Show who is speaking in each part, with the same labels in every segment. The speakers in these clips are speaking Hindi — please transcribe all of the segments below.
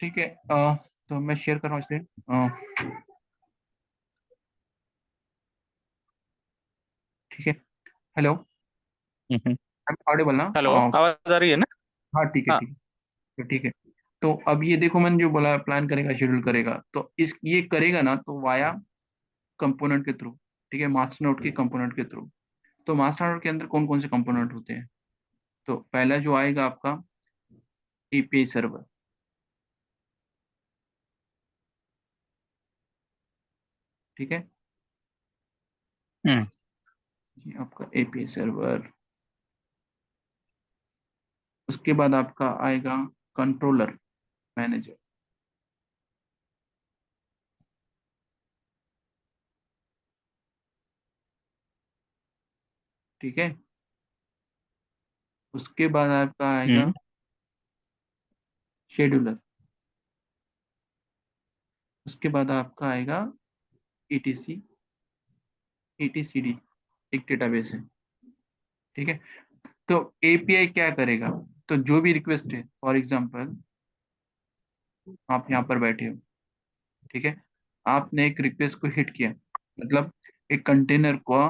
Speaker 1: ठीक है। तो मैं शेयर कर रहा हूँ स्क्रीन। ठीक है। हेलो।
Speaker 2: हम्म।
Speaker 1: ऑडिबल ना?
Speaker 2: हेलो, आवाज आ रही है ना?
Speaker 1: हाँ ठीक है
Speaker 2: हाँ।
Speaker 1: ठीक है। तो ठीक है। तो अब ये देखो, मैंने जो बोला प्लान करेगा शेड्यूल करेगा, तो इस ये करेगा ना तो वाया कंपोनेंट के थ्रू। ठीक है, मास्टर नोड के कंपोनेंट के थ्रू। तो मास्टर नोड के अंदर कौन कौन से कंपोनेंट होते हैं? तो पहला जो आएगा आपका एपीआई सर्वर। ठीक है,
Speaker 2: हम्म।
Speaker 1: ये आपका एपीआई सर्वर। उसके बाद आपका आएगा कंट्रोलर मैनेजर। ठीक है, उसके बाद आपका आएगा
Speaker 2: हम्म।
Speaker 1: शेड्यूलर। उसके बाद आपका आएगा ईटीसी ईटीसीडी, एक डेटाबेस है। ठीक है, तो एपीआई क्या करेगा? तो जो भी रिक्वेस्ट है, फॉर एग्जांपल आप यहाँ पर बैठे हो, ठीक है, आपने एक रिक्वेस्ट को हिट किया, मतलब एक कंटेनर को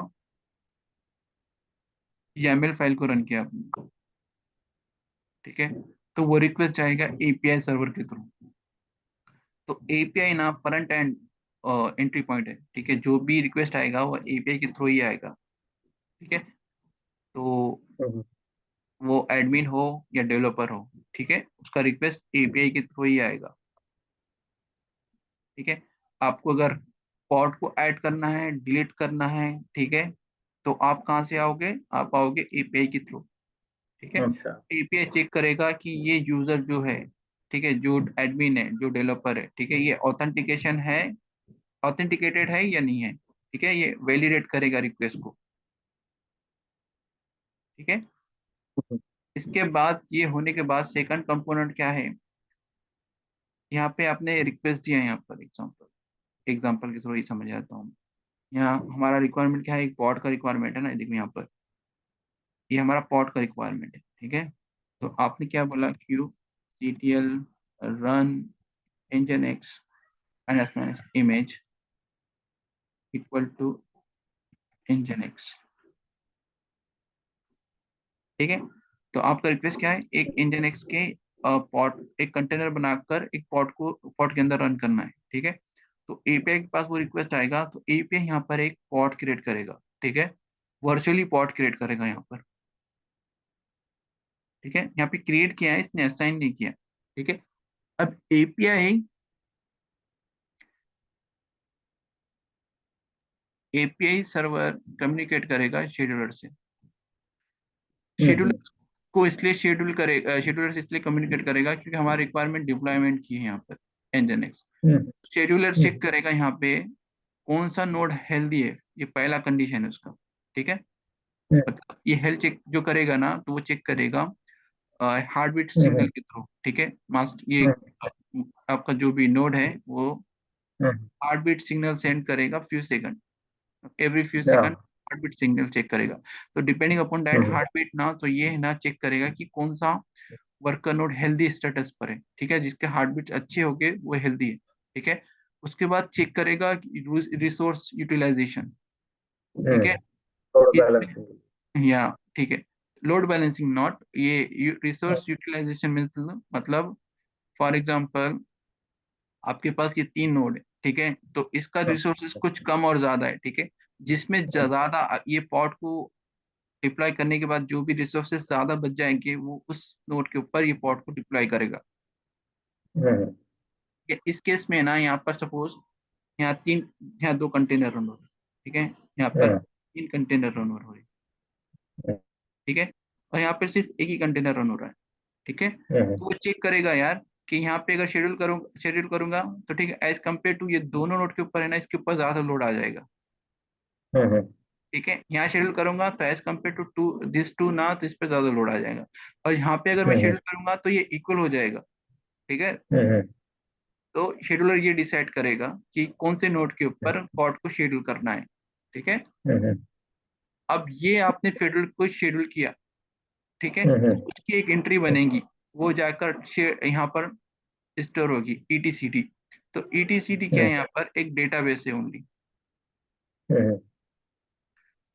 Speaker 1: YAML फाइल को रन किया आपने। ठीक है, तो वो रिक्वेस्ट जाएगा एपीआई सर्वर के थ्रू। तो एपीआई ना फ्रंट एंड एंट्री पॉइंट है। ठीक है, जो भी रिक्वेस्ट आएगा वो एपीआई के थ्रू ही आएगा। ठीक है, तो
Speaker 2: हम्म।
Speaker 1: वो एडमिन हो या डेवलपर हो, ठीक है, उसका रिक्वेस्ट एपीआई के थ्रू ही आएगा। ठीक है, आपको अगर पॉट को ऐड करना है, डिलीट करना है, ठीक है, तो आप कहाँ से आओगे? आप आओगे एपीआई के थ्रू। ठीक है,
Speaker 2: अच्छा।
Speaker 1: एपीआई चेक करेगा कि ये यूजर जो है, ठीक है, जो एडमिन है, जो डेवलपर है, ठीक है, ये ऑथेंटिकेशन है, ऑथेंटिकेटेड है या नहीं है। ठीक है, ये वैलिडेट करेगा रिक्वेस्ट को। ठीक है,
Speaker 2: हम्म।
Speaker 1: इसके बाद ये होने के बाद सेकंड कंपोनेंट क्या है? यहाँ पे आपने रिक्वेस्ट दिया है, यहाँ पर एग्जांपल एग्जांपल के थ्रू ही समझ आता हूँ। यहाँ हमारा रिक्वायरमेंट क्या है? एक पॉड का रिक्वायरमेंट है ना, देखो यहाँ पर ये हमारा पॉड का रिक्वायरमेंट है। ठीक है, तो आपने क्या बोला? Kube ctl run nginx minus image equal to nginx। ठीक है, तो आपका रिक्वेस्ट क्या है? एक nginx के पॉड, एक कंटेनर बनाकर एक पॉड को पॉड के अंदर रन करना है। ठीक है, तो एपीआई के पास वो रिक्वेस्ट आएगा, तो एपीआई यहाँ पर एक पॉड क्रिएट करेगा। ठीक है, वर्चुअली पॉड क्रिएट करेगा यहाँ पर। ठीक है, यहाँ पे क्रिएट किया है, इसने असाइन नहीं किया। ठीक है, अब एपीआई सर्वर कम्युनिकेट करेगा शेड्यूलर से। शेड्यूलर
Speaker 2: हम्म।
Speaker 1: को इसलिए शेड्यूल करेगा, शेड्यूलर से इसलिए कम्युनिकेट करेगा क्योंकि हमारा रिक्वायरमेंट डिप्लॉयमेंट की है यहाँ पर nginx।
Speaker 2: हम्म।
Speaker 1: शेड्यूलर चेक
Speaker 2: हम्म।
Speaker 1: करेगा यहाँ पे कौन सा नोड हेल्दी है, ये पहला कंडीशन है उसका। ठीक है, मतलब ये हेल्थ चेक जो करेगा ना, तो वो चेक करेगा हार्ट बीट
Speaker 2: हम्म।
Speaker 1: सिग्नल के थ्रू। ठीक है, मास्ट ये
Speaker 2: हम्म।
Speaker 1: आपका जो भी नोड है वो
Speaker 2: हम्म।
Speaker 1: हार्ट बीट सिग्नल सेंड करेगा फ्यू सेकंड, एवरी फ्यू
Speaker 2: या।
Speaker 1: Second heart beat signal check करेगा। तो डिपेंडिंग अपॉन दैट
Speaker 2: हम्म।
Speaker 1: हार्ट बीट ना, तो ये है ना चेक करेगा कि कौन सा वर्कर नोड हेल्दी स्टेटस पर है। ठीक है, जिसके हार्ट बीट अच्छे हो गए वो हेल्दी है। ठीक है, उसके बाद चेक करेगा रिसोर्स यूटिलाइजेशन। ठीक है,
Speaker 2: थोड़ा
Speaker 1: इसमें
Speaker 2: बैलेंसिंग।
Speaker 1: या ठीक है, लोड बैलेंसिंग नॉट, ये रिसोर्स यूटिलाइजेशन मतलब फॉर एग्जांपल आपके पास ये तीन नोड है। ठीक है, तो इसका रिसोर्सेज कुछ कम और ज्यादा है। ठीक है, जिसमें ज्यादा ये पॉड को डिप्लॉय करने के बाद जो भी रिसोर्सेज ज्यादा बच जाएंगे वो उस नोड के ऊपर ये पॉड को डिप्लॉय करेगा। इस केस में ना, यहाँ पर सपोज यहाँ तीन, यहाँ दो कंटेनर रन हो रहे हैं। ठीक है, यहाँ पर तीन कंटेनर रन हो रहे हैं। ठीक है, और यहाँ पर सिर्फ एक ही कंटेनर रन हो रहा है। ठीक है, तो वो चेक करेगा यार कि यहाँ पे अगर शेड्यूल करूंगा तो ठीक है, एज कम्पेयर टू ये दोनों नोड के ऊपर है ना, इसके ऊपर ज्यादा लोड आ जाएगा। ठीक है, यहाँ शेड्यूल करूंगा तो as compare to to this to ना, तो इस पे ज्यादा लोड आ जाएगा। और यहाँ पे अगर मैं शेड्यूल करूंगा तो ये इक्वल हो जाएगा। ठीक है, तो शेड्यूलर ये डिसाइड करेगा कि कौन से नोड के ऊपर पॉड को शेड्यूल करना है। ठीक है, अब ये आपने शेड्यूल को शेड्यूल किया। ठीक है, तो उसकी एक एंट्री बनेगी, वो जाकर यहाँ पर स्टोर होगी ETCD। तो ETCD क्या है, यहाँ पर एक डेटाबेस है ओनली।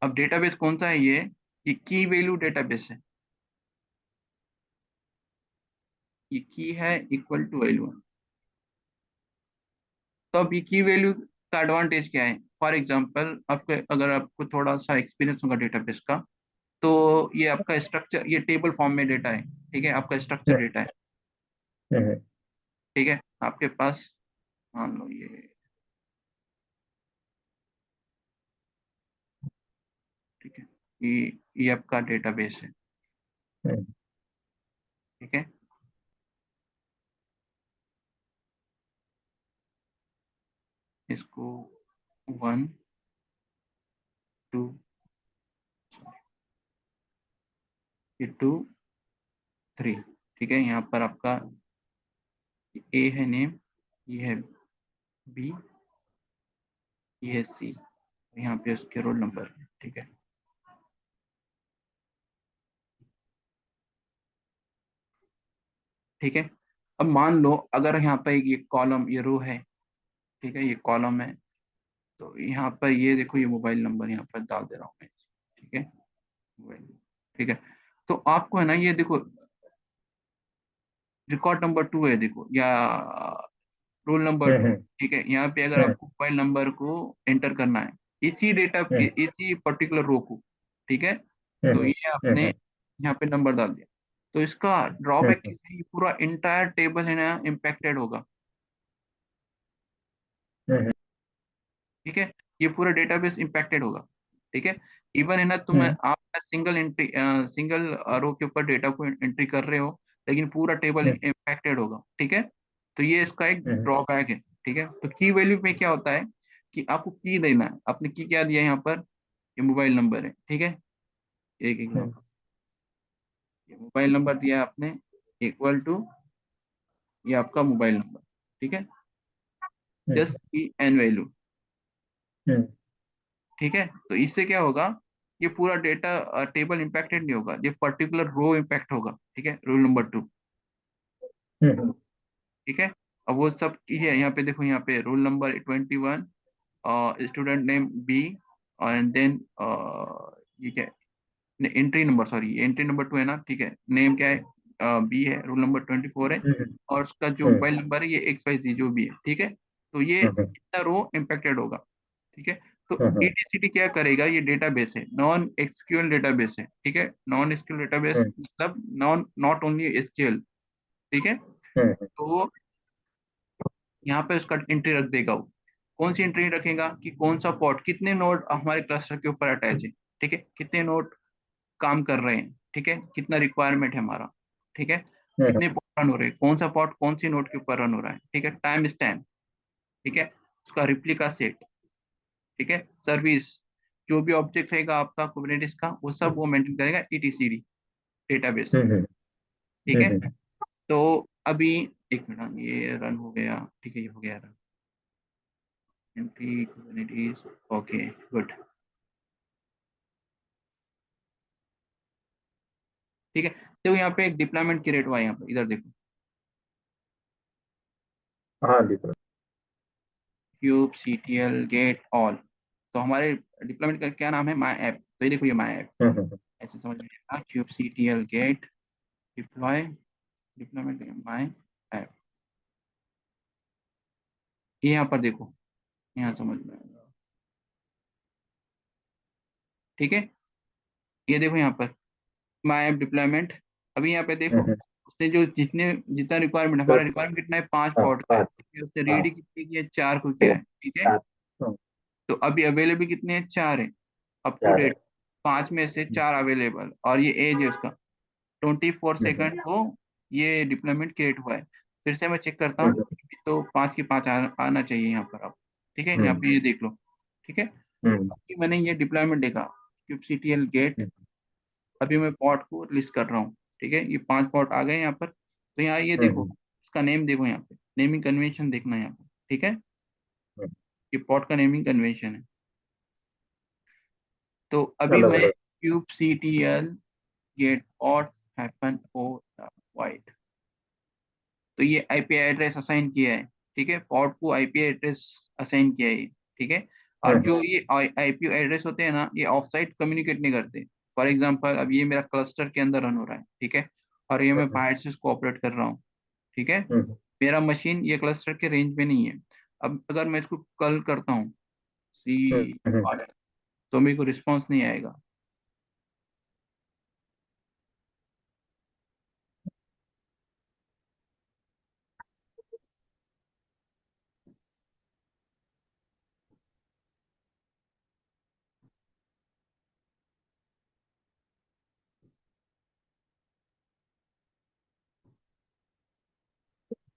Speaker 1: अब डेटाबेस कौन सा है ये की वैल्यू डेटाबेस है। ये की है इक्वल टू वैल्यू। तो अब ये की वैल्यू का एडवांटेज क्या है? फॉर एग्जांपल आपके, अगर आपको थोड़ा सा एक्सपीरियंस होगा डेटाबेस का, तो ये आपका स्ट्रक्चर, ये टेबल फॉर्म में डेटा है, ठीक है, आपका स्ट्रक्चर डेटा है, ठीक है। आपके पास मान लो ये, ठीक है, ये आपका डेटाबेस है, ठीक है। इसको 1 2, ये 2 3, ठीक है। यहाँ पर आपका ए है नेम, ये है बी, ये है सी, यहाँ पे उसके रोल नंबर है, ठीक है। ठीक है, अब मान लो अगर यहाँ पर ये कॉलम, ये रो है, ठीक है, ये कॉलम है, तो यहाँ पर ये देखो, ये मोबाइल नंबर यहाँ पर डाल दे रहा हूँ मैं, ठीक है, मोबाइल, ठीक है। तो आपको है ना, ये देखो रिकॉर्ड नंबर 2 है, देखो, या रोल नंबर 2, ठीक है। यहाँ पे अगर आपको मोबाइल नंबर को एंटर करना है, इसी डेटा, इसी पर्टिकुलर रो को, ठीक है, तो ये आपने यहाँ पे नंबर डाल दिया, तो इसका ड्रॉबैक क्या है, ये पूरा इंटायर टेबल है ना इम्पैक्टेड होगा, ठीक है। ये पूरा डेटाबेस इम्पैक्टेड होगा, ठीक है। इवन है ना, तुम आप सिंगल एंट्री, सिंगल रो के ऊपर डेटा को एंट्री कर रहे हो, लेकिन पूरा टेबल इम्पैक्टेड होगा, ठीक है। तो ये इसका एक ड्रॉबैक है, ठीक है। तो की वैल्यू में क्या होता है कि आपको की देना है, आपने की क्या दिया यहाँ पर, ये मोबाइल नंबर है, ठीक है। एक एग्जाम्पल, ये मोबाइल नंबर दिया है आपने, इक्वल टू ये आपका मोबाइल नंबर, ठीक है, जस्ट की एन वैल्यू, ठीक है। तो इससे क्या होगा, ये पूरा डेटा टेबल इम्पैक्टेड नहीं होगा, ये पर्टिकुलर रो इम्पैक्ट होगा, ठीक है, रोल नंबर 2, ठीक है। अब वो सब की है, यहाँ पे देखो, यहाँ पे roll number 21, student name B, and then ये क्या है, entry number, sorry entry number 2 है ना, ठीक है, नेम क्या है, बी है, रोल नंबर 24 है, और उसका जो मोबाइल नंबर है ये XYZ जो भी है, ठीक है। तो ये इतना रो इम्पैक्टेड होगा, ठीक है। तो ETCD क्या करेगा, ये डेटाबेस है, नॉन एसक्यूएल डेटाबेस है, ठीक है। नॉन एसक्यूएल डेटाबेस मतलब नॉन, नॉट ओनली एसक्यूएल, ठीक है। तो यहाँ पे उसका एंट्री रख देगा वो, कौन सी एंट्री रखेगा कि कौन सा पॉट, कितने नोड हमारे क्लस्टर के ऊपर अटैच है, ठीक है, कितने नोड काम कर रहे हैं, ठीक है, कितना रिक्वायरमेंट है हमारा, ठीक है, कितने पॉट रन हो रहे हैं, कौन सा पॉट कौन सी नोड के ऊपर रन हो रहा है, ठीक है, टाइम स्टैम्प, ठीक है, उसका रिप्लिका सेट, ठीक है, सर्विस, जो भी ऑब्जेक्ट रहेगा आपका कुबरनेटिस का, वो सब वो मेंटेन करेगा ETCD डेटाबेस, ठीक है। तो अभी एक मिनट, ये रन हो गया, ठीक है, ये हो गया run, empty Kubernetes, okay, good, ठीक है। देखो यहाँ पे एक डिप्लॉयमेंट क्रिएट हुआ है, यहाँ पे इधर देखो,
Speaker 2: हाँ दीपक।
Speaker 1: क्यूब CTL गेट ऑल, तो हमारे डिप्लॉयमेंट का क्या नाम है, माई ऐप, तो ये देखो ये माई ऐप, ऐसे समझ में आएगा, kube CTL get deploy, deployment my app, ये यहाँ पर देखो, यहाँ समझ में आएगा, ठीक है। ये देखो यहाँ पर माई ऐप डिप्लॉयमेंट, अभी यहाँ पे देखो, उसने जो जितना रिक्वायरमेंट, हमारा रिक्वायरमेंट कितना है, 5 पॉट का है, ठीक है? उसने रेडी कितने किया, 4 को किया है, ठीक है। तो अभी अवेलेबल कितने हैं, 4 है, अप टू डेट 5 में से 4 अवेलेबल, और ये एज है उसका 24 सेकंड को ये डिप्लॉयमेंट क्रिएट हुआ है। फिर से मैं चेक करता हूँ, तो 5 की 5 आना चाहिए यहाँ पर आप, ठीक है, यहाँ पे ये देख लो, ठीक है। अभी मैंने ये डिप्लॉयमेंट देखा, क्यूब CTL गेट, अभी मैं पॉट को लिस्ट कर रहा हूँ, ठीक है, ये 5 पॉट आ गए यहाँ पर। तो यहाँ ये देखो, इसका नेम देखो, यहाँ पे नेमिंग कन्वेंशन देखना है यहाँ पे, ठीक है, ये पॉट का नेमिंग कन्वेंशन है। तो अभी
Speaker 2: अलग
Speaker 1: मैं
Speaker 2: अलग।
Speaker 1: Kube CTL get pod hyphen o wide, तो ये आईपी एड्रेस असाइन किया है, ठीक है, पॉड को आईपी एड्रेस असाइन किया है ये, ठीक है। और जो ये आईपी एड्रेस होते हैं ना, ये ऑफ साइट कम्युनिकेट नहीं करते। फॉर एग्जांपल अब ये मेरा क्लस्टर के अंदर रन हो रहा है, ठीक है, और ये मैं बाहर से इसको ऑपरेट कर रहा हूँ, ठीक है। मेरा मशीन ये क्लस्टर के रेंज में नहीं है। अब अगर मैं इसको कॉल करता हूँ सी, तो मेरे को रिस्पॉन्स नहीं आएगा।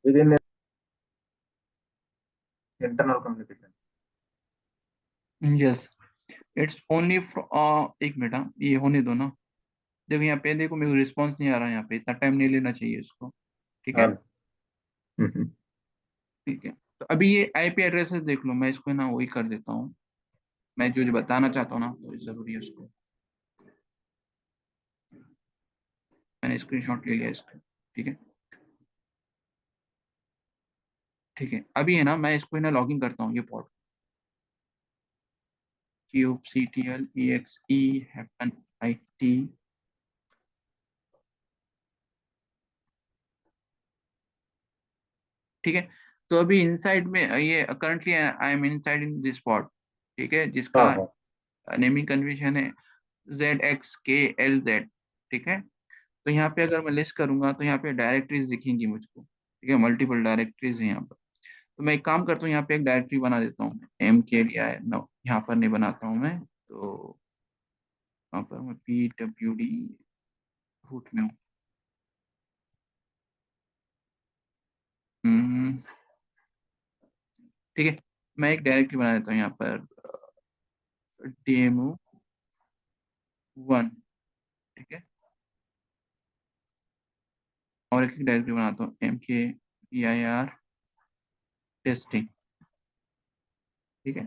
Speaker 2: within internal communication.
Speaker 1: Yes, it's only एक मिनट, हाँ, ये होने दो ना। देखो यहाँ पे, देखो मेरे को रिस्पॉन्स नहीं आ रहा है, यहाँ पे इतना टाइम नहीं लेना चाहिए इसको, ठीक है।
Speaker 2: हाँ। हम्म।
Speaker 1: ठीक है, तो अभी ये आईपी एड्रेसेस देख लो, मैं इसको ना वही कर देता हूँ। मैं जो जो बताना चाहता हूँ ना, तो जरूरी है उसको। मैंने स्क्रीनशॉट ले लिया इसका, ठीक है। ठीक है, अभी है ना, मैं इसको है ना लॉगिन करता हूँ, ये port kube C T L E X E hyphen I T, ठीक है। तो अभी इनसाइड में ये currently I am inside in this pod, ठीक है, जिसका
Speaker 2: हाँ हाँ।
Speaker 1: नेमिंग कन्वेंशन है ZXKLZ, ठीक है। तो यहाँ पे अगर मैं लिस्ट करूंगा तो यहाँ पे डायरेक्टरीज दिखेंगी मुझको, ठीक है, मल्टीपल डायरेक्टरीज है यहाँ पर। तो मैं एक काम करता हूँ, यहाँ पे एक डायरेक्टरी बना देता हूँ, एम के लिया है, नो यहाँ पर नहीं बनाता हूँ मैं, तो यहाँ पर मैं PWD रूट में हूँ। हम्म, ठीक है, मैं एक डायरेक्टरी बना देता हूँ यहाँ पर, DMO1, ठीक है, और एक डायरेक्टरी बनाता हूँ MKEIR टेस्टिंग, ठीक है।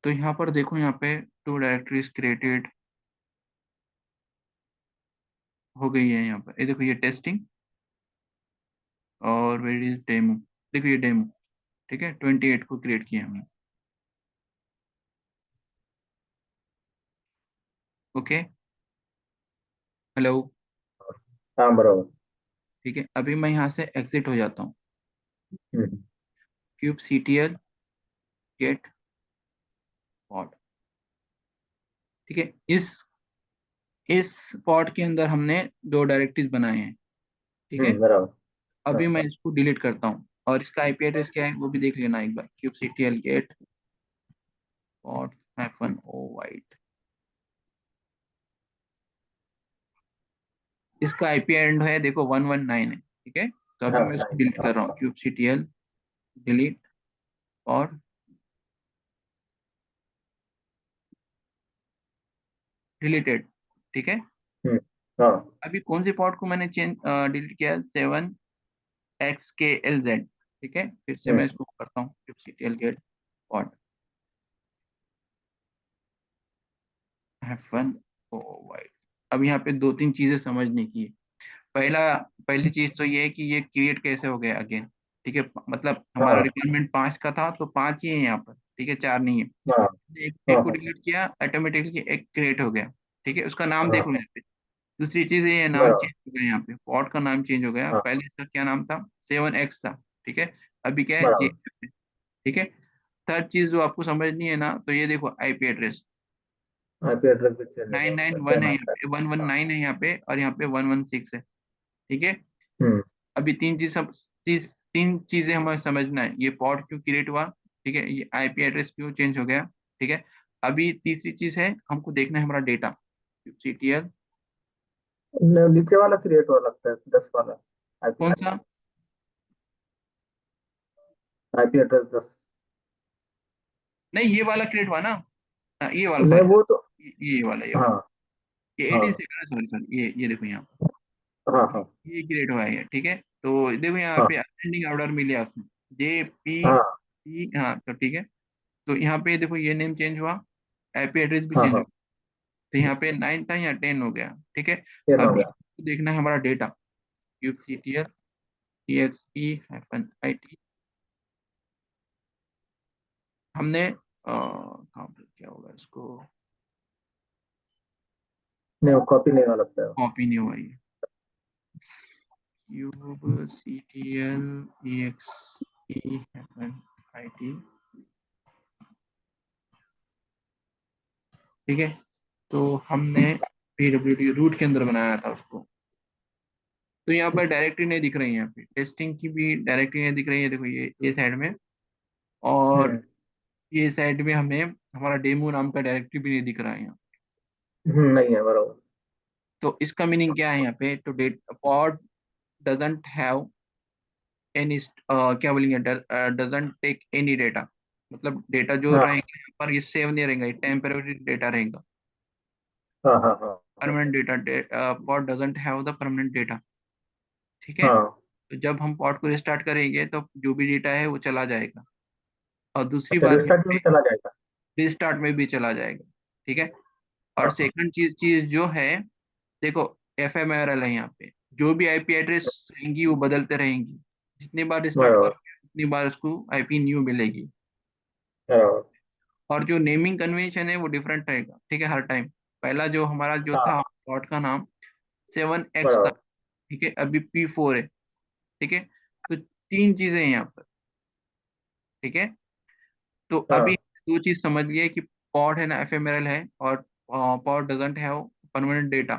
Speaker 1: तो यहाँ पर देखो, यहाँ पे 2 डायरेक्टरीज क्रिएटेड हो गई है। यहाँ पर ये देखो, ये टेस्टिंग और वेर इज डेमो, देखो ये डेमो, ठीक है, 28 को क्रिएट किया हमने। ओके, हेलो,
Speaker 2: हाँ बराबर।
Speaker 1: ठीक है, अभी मैं यहाँ से एग्जिट हो जाता हूँ,
Speaker 2: हम्म।
Speaker 1: क्यूब CTL गेट पॉड, ठीक है। इस पॉड के अंदर हमने 2 डायरेक्टरीज बनाए हैं, ठीक है।
Speaker 2: बराबर।
Speaker 1: अभी
Speaker 2: हाँ
Speaker 1: मैं इसको डिलीट करता हूँ, और इसका आईपी एड्रेस क्या है वो भी देख लेना एक बार, kube CTL get pod -o wide, इसका आईपी एंड है देखो 119 है, ठीक है। तो अभी
Speaker 2: हाँ।
Speaker 1: मैं इसको डिलीट
Speaker 2: हाँ
Speaker 1: कर रहा हूँ, क्यूब CTL डिलीट और डिलीटेड, ठीक है।
Speaker 2: हम्म। हाँ
Speaker 1: अभी कौन से पॉट को मैंने डिलीट किया, 7XKLZ, ठीक है। फिर से मैं इसको करता हूँ, kube CTL get pod -o wide. अब यहाँ पे 2-3 चीजें समझने की है। पहली चीज तो ये है कि ये क्रिएट कैसे हो गया अगेन, ठीक है। मतलब हमारा
Speaker 2: हाँ।
Speaker 1: रिक्वायरमेंट 5 का था, तो 5 ही है यहाँ पर, ठीक है, 4 नहीं है।
Speaker 2: हाँ
Speaker 1: एक
Speaker 2: हाँ।
Speaker 1: को
Speaker 2: हाँ
Speaker 1: डिलीट किया, ऑटोमेटिकली एक क्रिएट हो गया, ठीक है। उसका नाम देख लो
Speaker 2: हाँ।
Speaker 1: यहाँ पे। दूसरी चीज ये नाम
Speaker 2: बराबर।
Speaker 1: चेंज हो गया, यहाँ पे पॉट का नाम चेंज हो गया,
Speaker 2: हाँ
Speaker 1: पहले इसका क्या नाम था, 7X था, ठीक है। अभी क्या है,
Speaker 2: बराबर।
Speaker 1: JF है, ठीक है। थर्ड चीज जो आपको समझनी है ना, तो ये देखो आईपी एड्रेस
Speaker 2: आईपी एड्रेस भी चेंज हो
Speaker 1: नाइन
Speaker 2: गया,
Speaker 1: नाइन
Speaker 2: उसमें
Speaker 1: वन
Speaker 2: सेम
Speaker 1: है यहाँ
Speaker 2: आता
Speaker 1: पे, 119 है यहाँ पे, और यहाँ पे 116 है, ठीक है।
Speaker 2: है।
Speaker 1: अभी तीन चीजें हमें समझना है, ये पॉड क्यों क्रिएट हुआ, ठीक है, ये आईपी एड्रेस क्यों चेंज हो गया, ठीक है। अभी तीसरी चीज है, हमको देखना है हमारा डेटा, CTL
Speaker 2: नीचे वाला क्रिएट हो लगता है, 10 वाला।
Speaker 1: कौन सा,
Speaker 2: आईपी एड्रेस 10।
Speaker 1: नहीं ये वाला क्रिएट हुआ ना, ये वाला,
Speaker 2: नहीं
Speaker 1: सॉरी,
Speaker 2: वो तो।
Speaker 1: ये वाला,
Speaker 2: हाँ
Speaker 1: ये
Speaker 2: हाँ
Speaker 1: 18 सेकंड, सॉरी सॉरी, ये देखो यहाँ पर,
Speaker 2: हाँ। हाँ
Speaker 1: ये क्रिएट हुआ है, ठीक है। तो देखो यहाँ
Speaker 2: हाँ।
Speaker 1: पे असेंडिंग ऑर्डर मिला उसमें,
Speaker 2: हाँ
Speaker 1: JPP, हाँ, तो ठीक है। तो यहाँ पे देखो ये नेम चेंज हुआ, आईपी एड्रेस भी
Speaker 2: हाँ।
Speaker 1: चेंज हो
Speaker 2: हाँ
Speaker 1: गया, तो यहाँ पे 9 था, यहाँ 10 हो गया, ठीक है।
Speaker 2: 10 हो
Speaker 1: अभी
Speaker 2: गया।
Speaker 1: देखना है हमारा डेटा, kubectl exe-it हमने कहाँ पे क्या होगा इसको,
Speaker 2: नहीं वो कॉपी नहीं हो लगता है।
Speaker 1: कॉपी नहीं हुआ ये, kubectl exe-it, ठीक है। तो हमने pwd रूट के अंदर बनाया था उसको। तो यहाँ पर डायरेक्टरी नहीं दिख रही है, यहाँ पे टेस्टिंग की भी डायरेक्टरी नहीं दिख रही है, देखो ये साइड में, और
Speaker 2: हम्म
Speaker 1: ये साइड में हमें हमारा डेमो नाम का डायरेक्टरी भी नहीं दिख रहा है यहाँ।
Speaker 2: नहीं है बराबर।
Speaker 1: तो इसका मीनिंग क्या है यहाँ पे, to date pod doesn't have any, क्या बोलेंगे, डजंट टेक एनी डेटा, मतलब डेटा जो
Speaker 2: हाँ
Speaker 1: रहेगा यहाँ पर ये सेव नहीं रहेगा, ये टेम्पररी डेटा रहेगा।
Speaker 2: हाँ हाँ हाँ
Speaker 1: permanent data, pod doesn't have the permanent data, ठीक है।
Speaker 2: हाँ।
Speaker 1: तो जब हम पॉड को रिस्टार्ट करेंगे तो जो भी डेटा है वो चला जाएगा। और दूसरी
Speaker 2: अच्छा
Speaker 1: बात यहाँ
Speaker 2: रिस्टार्ट में
Speaker 1: पे
Speaker 2: भी चला जाएगा।
Speaker 1: रिस्टार्ट में भी चला जाएगा, ठीक है। और
Speaker 2: हाँ हाँ
Speaker 1: सेकंड चीज चीज जो है, देखो एफएमआरएल है यहाँ पे, जो भी आईपी एड्रेस रहेंगी वो बदलते रहेंगी, जितनी बार रिस्टार्ट
Speaker 2: बराबर
Speaker 1: करोगे उतनी बार उसको आईपी न्यू मिलेगी।
Speaker 2: बराबर।
Speaker 1: और जो नेमिंग कन्वेंशन है वो डिफरेंट रहेगा, ठीक है, हर टाइम। पहला जो हमारा जो
Speaker 2: हाँ
Speaker 1: था प्लॉट का नाम 7x था,
Speaker 2: बराबर।
Speaker 1: ठीक है, अभी P4 है, ठीक है। तो तीन चीजें हैं यहाँ पर, ठीक है। तो अभी
Speaker 2: हाँ
Speaker 1: दो चीज समझ लिए कि पॉड है ना एफएमएरएल है, और pod doesn't have permanent data,